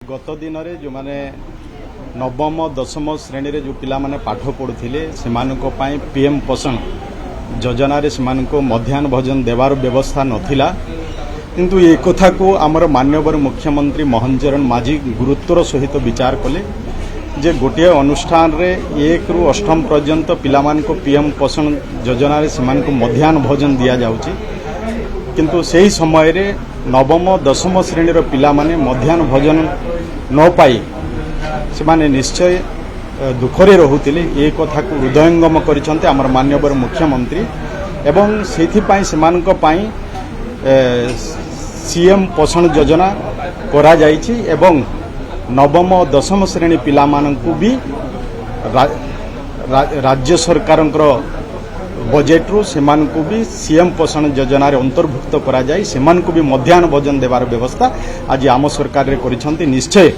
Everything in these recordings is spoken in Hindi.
गत दिन में जो मैंने नवम दशम श्रेणी रे जो पिला माने पाठ पढ़ुथिले सेमानको पई पीएम पोषण योजना रे सेमानको मध्याह्न भोजन देवार व्यवस्था नथिला किंतु ए कथा को आमर माननीय मुख्यमंत्री मोहन चरण माझी गुरुत्वर सहित विचार कले जे गोटे अनुष्ठान रे 1 रु 8 पर्यंत पिला मानको पीएम पोषण योजना रे सेमानको मध्याह्न भोजन दिया जाउची किंतु सही समय रे नवम दशम श्रेणी रो पिला माने मध्याह्न भोजन न पाई से माने निश्चय दुखरे रहुतिले ए कथा को हृदयंगम करिसंते हमर माननीय मुख्यमंत्री एवं सेथि पई सेमानक पई सीएम पोषण योजना करा जाइछि एवं नवम दशम श्रेणी पिला मानकु भी राज्य सरकारंकर बजेट रु सेमानकु भी सीएम पोषण योजना रे अंतर्भुक्त करा जाय सेमानकु भी मध्याह्न भोजन देवार व्यवस्था आज आम सरकार रे करिसंते निश्चय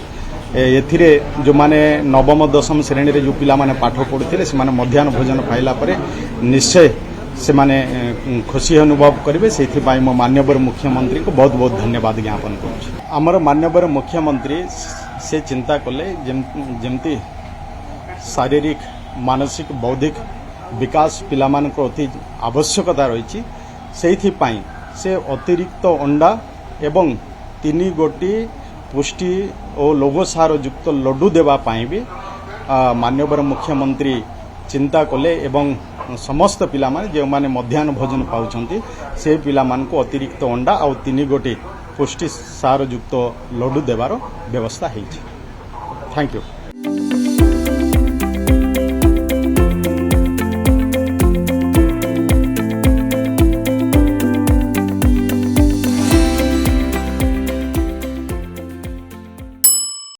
एथिरे जो माने नवम दशम श्रेणी रे जो पिला माने पाठ पढ़ुथिले से माने मध्याह्न भोजन पाइला परे निश्चय से माने खुशी अनुभव करेंगे से मो माननीय मुख्यमंत्री को बहुत बहुत धन्यवाद ज्ञापन करुँ। आमर माननीय मुख्यमंत्री से चिंता कले जमती शारीरिक मानसिक बौद्धिक विकास पिलामानक अति आवश्यकता रही से अतिरिक्त अंडा एवं 3 गोटी पुष्टि और लोगोसार युक्त लड्डू देवाई भी माननीय मुख्यमंत्री चिंता कले एवं समस्त पिला माने जो माने मध्याह्न भोजन पाउछंती से पिला मान को अतिरिक्त अंडा और 3 गोटी पुष्टि सार युक्त लड्डू देवार व्यवस्था है। Thank you.